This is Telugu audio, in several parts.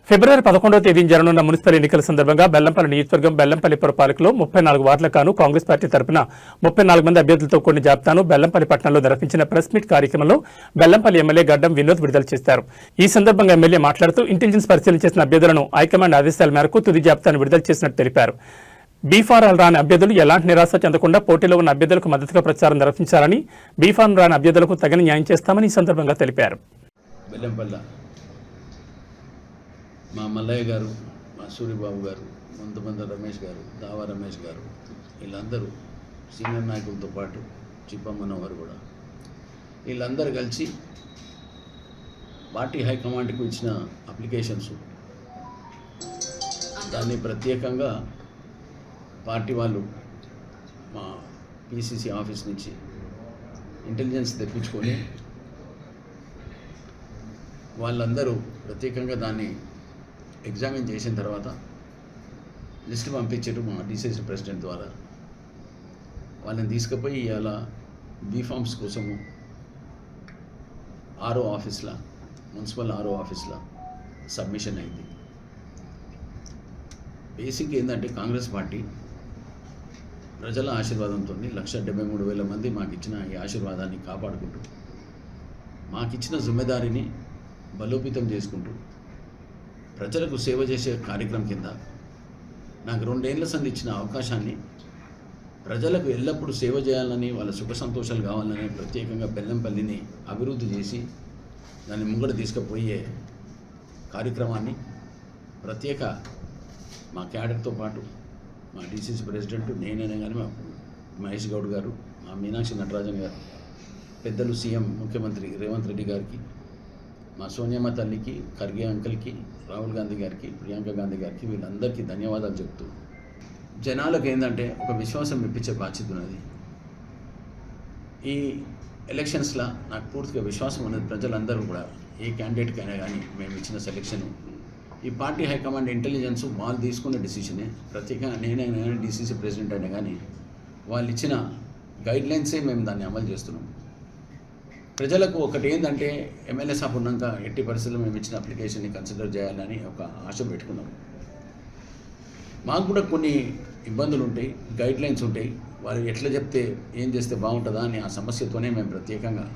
ఫిబ్రవరి 11వ తేదీన జరగనున్న మున్సిపల్ ఎన్నికల సందర్భంగా బెల్లంపల్లి నియోజకవర్గం బెల్లంపల్లి పురపాలికలో 34 వార్డుల కాను కాంగ్రెస్ పార్టీ తరపున 34 మంది అభ్యర్థులతో కూడిన జాబితాను బెల్లంపల్లి పట్టణంలో నిర్వహించిన ప్రెస్ మీట్ కార్యక్రమంలో బెల్లంపల్లి ఎమ్మెల్యే గడ్డం వినోద్ విడుదల చేశారు. ఈ సందర్భంగా ఎమ్మెల్యే మాట్లాడుతూ ఇంటెలిజెన్స్ పరిశీలన చేసిన అభ్యర్థులను హైకమాండ్ ఆదేశాల మేరకు తుది జాబితాను విడుదల చేసినట్టు తెలిపారు. బీఫారం రాని అభ్యర్థులు ఎలాంటి నిరాశ చెందకుండా పోటీలో ఉన్న అభ్యర్థులకు మద్దతుగా ప్రచారం నిర్వహించాలని, బీఫారం రాని అభ్యర్థులకు తగిన న్యాయం చేస్తామని ఈ సందర్భంగా తెలిపారు. మా మల్లయ్య గారు, మా సూర్యబాబు గారు, ముందుమంద రమేష్ గారు, దావా రమేష్ గారు, వీళ్ళందరూ సీనియర్ నాయకులతో పాటు చిప్ప మనోహర్ కూడా, వీళ్ళందరూ కలిసి పార్టీ హైకమాండ్కు ఇచ్చిన అప్లికేషన్స్, దాన్ని ప్రత్యేకంగా పార్టీ వాళ్ళు మా పిసిసి ఆఫీస్ నుంచి ఇంటెలిజెన్స్ తెప్పించుకొని వాళ్ళందరూ ప్రత్యేకంగా దాన్ని ఎగ్జామిన్ చేసిన తర్వాత లిస్ట్ పంపించారు మా డిసిసి ప్రెసిడెంట్ ద్వారా. వాళ్ళని తీసుకుపోయి ఇవాళ బీఫామ్స్ కోసము ఆర్ఓ ఆఫీస్లో, మున్సిపల్ ఆర్ఓ ఆఫీస్లో సబ్మిషన్ అయింది. బేసిక్ ఏంటంటే కాంగ్రెస్ పార్టీ ప్రజల ఆశీర్వాదంతో 1,73,000 మంది మాకు ఇచ్చిన ఈ ఆశీర్వాదాన్ని కాపాడుకుంటూ, మాకిచ్చిన జిమ్మెదారిని బలోపేతం చేసుకుంటూ, ప్రజలకు సేవ చేసే కార్యక్రమం కింద నాకు 2 ఏళ్ల సంది ఇచ్చిన అవకాశాన్ని ప్రజలకు ఎల్లప్పుడూ సేవ చేయాలని, వాళ్ళ సుఖ సంతోషాలు కావాలని ప్రత్యేకంగా బెల్లంపల్లిని అభివృద్ధి చేసి దాన్ని ముంగడ తీసుకుపోయే కార్యక్రమాన్ని ప్రత్యేక మా క్యాడర్తో పాటు మా డిసిసి ప్రెసిడెంట్ నేనైనా కానీ మా మహేష్ గౌడ్ గారు, మా మీనాక్షి నటరాజన్ గారు, పెద్దలు సీఎం ముఖ్యమంత్రి రేవంత్ రెడ్డి గారికి, మా సోనియమ్మ తల్లికి, ఖర్గే అంకల్కి, రాహుల్ గాంధీ గారికి, ప్రియాంక గాంధీ గారికి, వీళ్ళందరికీ ధన్యవాదాలు చెప్తూ, జనాలకు ఏంటంటే ఒక విశ్వాసం ఇప్పించే బాధ్యత ఉన్నది. ఈ ఎలక్షన్స్లో నాకు పూర్తిగా విశ్వాసం ఉన్నది. ప్రజలందరూ కూడా ఏ క్యాండిడేట్కైనా కానీ మేము ఇచ్చిన సెలెక్షన్, ఈ పార్టీ హైకమాండ్ ఇంటెలిజెన్స్ వాళ్ళు తీసుకున్న డిసిషనే, ప్రత్యేకంగా నేనైనా కానీ డిసిసి ప్రెసిడెంట్ అయినా కానీ వాళ్ళు ఇచ్చిన గైడ్లైన్సే మేము దాన్ని అమలు చేస్తున్నాం. ప్రజలకు ఒకటి ఏంటంటే ఎమ్మెల్యే సాబ్ ఉన్నాక ఎట్టి పరిస్థితుల్లో మేము ఇచ్చిన అప్లికేషన్ని కన్సిడర్ చేయాలని ఒక ఆశ పెట్టుకున్నాం. మాకు కూడా కొన్ని ఇబ్బందులు ఉంటాయి, గైడ్లైన్స్ ఉంటాయి. వాళ్ళు ఎట్లా చెప్తే ఏం చేస్తే బాగుంటుందా అని ఆ సమస్యతోనే మేము ప్రత్యేకంగా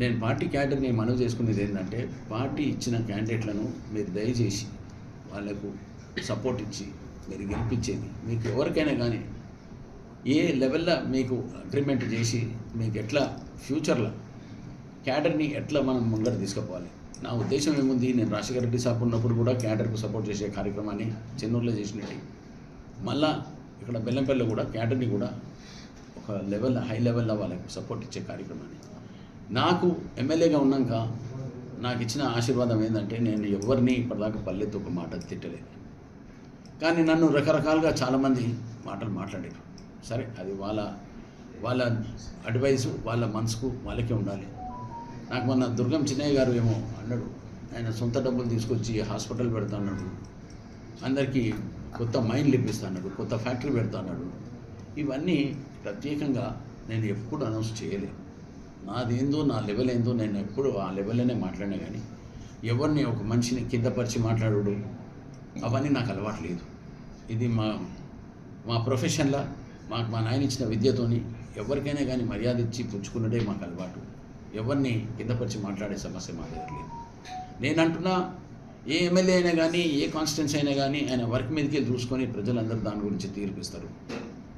నేను పార్టీ క్యాండిడేట్ని మనవి చేసుకునేది ఏంటంటే, పార్టీ ఇచ్చిన క్యాండిడేట్లను మీరు దయచేసి వాళ్ళకు సపోర్ట్ ఇచ్చి మీరు గెలిపించేది, మీకు ఎవరికైనా కానీ ఏ లెవెల్లో మీకు అగ్రిమెంట్ చేసి మీకు ఎట్లా ఫ్యూచర్లో క్యాడర్ని ఎట్లా మనం ముందర తీసుకుపోవాలి. నా ఉద్దేశం ఏముంది, నేను రాజశేఖర రెడ్డి సాబ్ ఉన్నప్పుడు కూడా క్యాడర్కు సపోర్ట్ చేసే కార్యక్రమాన్ని చెన్నూరులో చేసినట్టు, మళ్ళా ఇక్కడ బెల్లంపల్లిలో కూడా క్యాడర్ని కూడా ఒక లెవెల్, హై లెవెల్లో వాళ్ళకు సపోర్ట్ ఇచ్చే కార్యక్రమాన్ని, నాకు ఎమ్మెల్యేగా ఉన్నాక నాకు ఇచ్చిన ఆశీర్వాదం ఏంటంటే, నేను ఎవరిని ఇప్పటిదాకా పల్లెతో ఒక మాట తిట్టలేదు. కానీ నన్ను రకరకాలుగా చాలామంది మాటలు మాట్లాడారు. సరే, అది వాళ్ళ అడ్వైసు వాళ్ళ మనసుకు వాళ్ళకే ఉండాలి. నాకు మొన్న దుర్గం చిన్నయ్య గారు ఏమో అన్నాడు, ఆయన సొంత డబ్బులు తీసుకొచ్చి హాస్పిటల్ పెడతా అన్నాడు, అందరికీ కొత్త మైండ్లు ఇప్పిస్తా అన్నాడు, కొత్త ఫ్యాక్టరీ పెడతా అన్నాడు. ఇవన్నీ ప్రత్యేకంగా నేను ఎప్పుడు అనౌన్స్ చేయలేదు. నాదేందో, నా లెవెల్ ఏందో నేను ఎప్పుడు ఆ లెవెల్లోనే మాట్లాడినా. కానీ ఎవరిని ఒక మనిషిని కిందపరిచి మాట్లాడు అవన్నీ నాకు అలవాటు లేదు. ఇది మా ప్రొఫెషన్లో మా నాయన ఇచ్చిన విద్యతోని ఎవరికైనా కానీ మర్యాద ఇచ్చి పుచ్చుకున్నదే మాకు అలవాటు. ఎవరిని కిందపరిచి మాట్లాడే సమస్య మా దగ్గర లేదు. నేను అంటున్నా, ఏ ఎమ్మెల్యే అయినా కానీ, ఏ కాన్స్టిట్యున్సీ అయినా కానీ ఆయన వర్క్ మీదకే చూసుకొని ప్రజలందరూ దాని గురించి తీర్పిస్తారు.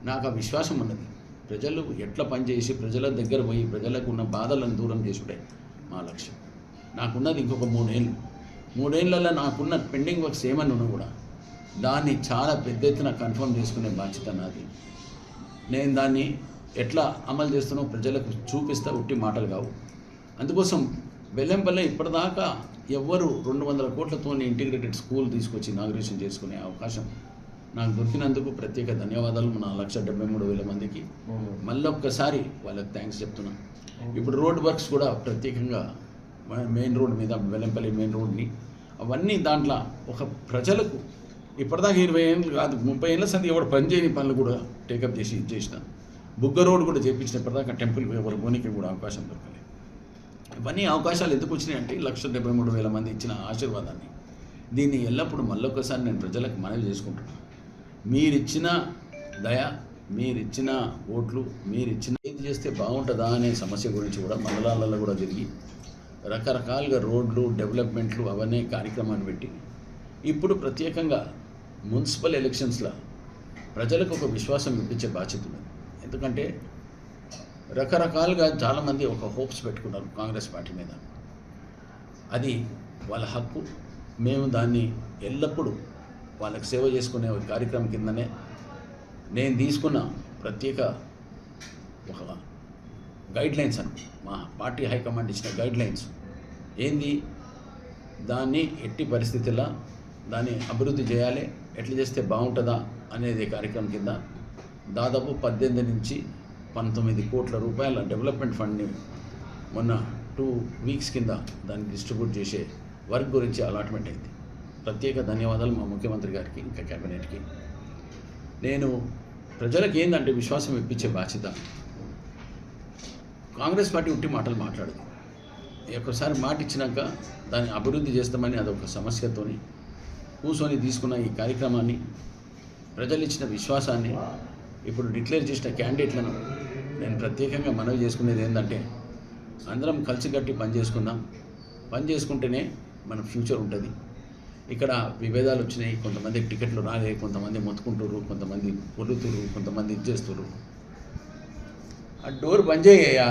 నాకు ఆ విశ్వాసం ఉన్నది. ప్రజలు ఎట్లా పనిచేసి ప్రజల దగ్గర పోయి ప్రజలకు ఉన్న బాధలను దూరం చేసుడే మా లక్ష్యం. నాకున్నది ఇంకొక 3 ఏళ్ళు. 3 ఏళ్ళల్లో నాకున్న పెండింగ్ వర్క్స్ ఏమన్నా ఉన్నా కూడా దాన్ని చాలా పెద్ద ఎత్తున కన్ఫర్మ్ చేసుకునే బాధ్యత నాది. నేను దాన్ని ఎట్లా అమలు చేస్తున్నో ప్రజలకు చూపిస్తా, ఉట్టి మాటలు కావు. అందుకోసం బెల్లంపల్లి ఇప్పటిదాకా ఎవ్వరు 200 కోట్లతో ఇంటిగ్రేటెడ్ స్కూల్ తీసుకొచ్చి ఇనాగ్రేషన్ చేసుకునే అవకాశం నాకు దొరికినందుకు ప్రత్యేక ధన్యవాదాలు. మన 1,73,000 మందికి మళ్ళీ ఒక్కసారి వాళ్ళకి థ్యాంక్స్ చెప్తున్నా. ఇప్పుడు రోడ్ వర్క్స్ కూడా ప్రత్యేకంగా మెయిన్ రోడ్ మీద, బెల్లంపల్లి మెయిన్ రోడ్ని, అవన్నీ దాంట్లో ఒక ప్రజలకు ఇప్పటిదాకా 20 ఏళ్ళు కాదు 30 ఏళ్ళ సంది ఎవరు పనిచేయని పనులు కూడా టేకప్ చేసి ఇచ్చేసిన. బుగ్గ రోడ్ కూడా చేయించిన, ఇప్పటిదాకా టెంపుల్ ఎవరు పోనీకి కూడా అవకాశం దొరకలేదు. ఇవన్నీ అవకాశాలు ఎందుకు వచ్చినాయి అంటే 1,73,000 మంది ఇచ్చిన ఆశీర్వాదాన్ని దీన్ని ఎల్లప్పుడూ మళ్ళొకసారి నేను ప్రజలకు మనవి చేసుకుంటున్నాను. మీరిచ్చిన దయ, మీరిచ్చిన ఓట్లు, మీరిచ్చిన ఏది చేస్తే బాగుంటుందా అనే సమస్య గురించి కూడా మండలాలలో కూడా తిరిగి రకరకాలుగా రోడ్లు, డెవలప్మెంట్లు అవన్నీ కార్యక్రమాన్ని పెట్టి ఇప్పుడు ప్రత్యేకంగా మున్సిపల్ ఎలక్షన్స్లో ప్రజలకు ఒక విశ్వాసం ఇప్పించే బాధ్యత ఉంది. ఎందుకంటే రకరకాలుగా చాలామంది ఒక హోప్స్ పెట్టుకున్నారు కాంగ్రెస్ పార్టీ మీద. అది వాళ్ళ హక్కు. మేము దాన్ని ఎల్లప్పుడూ వాళ్ళకి సేవ చేసుకునే ఒక కార్యక్రమం కిందనే నేను తీసుకున్న ప్రత్యేక ఒక గైడ్లైన్స్ అని మా పార్టీ హైకమాండ్ ఇచ్చిన గైడ్లైన్స్ ఏంది, దాన్ని ఎట్టి పరిస్థితుల్లో దాన్ని అభివృద్ధి చేయాలి, ఎట్లా చేస్తే బాగుంటుందా అనేది కార్యక్రమం కింద దాదాపు 18 నుంచి 19 కోట్ల రూపాయల డెవలప్మెంట్ ఫండ్ని మొన్న 2 వీక్స్ కింద దాన్ని డిస్ట్రిబ్యూట్ చేసే వర్క్ గురించి అలాట్మెంట్ అయింది. ప్రత్యేక ధన్యవాదాలు మా ముఖ్యమంత్రి గారికి, ఇంకా కేబినెట్కి. నేను ప్రజలకు ఏంటంటే విశ్వాసం ఇప్పించే బాధ్యత. కాంగ్రెస్ పార్టీ ఉట్టి మాటలు మాట్లాడదు. ఒకసారి మాట ఇచ్చినాక దాన్ని అభివృద్ధి చేస్తామని అదొక సమస్యతోని కూర్చొని తీసుకున్న ఈ కార్యక్రమాన్ని, ప్రజలు ఇచ్చిన విశ్వాసాన్ని, ఇప్పుడు డిక్లేర్ చేసిన క్యాండిడేట్లను నేను ప్రత్యేకంగా మనవి చేసుకునేది ఏంటంటే అందరం కలిసికట్టి పని చేసుకుంటేనే మన ఫ్యూచర్ ఉంటుంది. ఇక్కడ విభేదాలు వచ్చినాయి, కొంతమందికి టికెట్లు రాలే, కొంతమంది మొత్తుకుంటారు, కొంతమంది పొల్లుతురు, కొంతమంది ఇది చేస్తారు. ఆ డోర్ బంద్ చేయ్యా.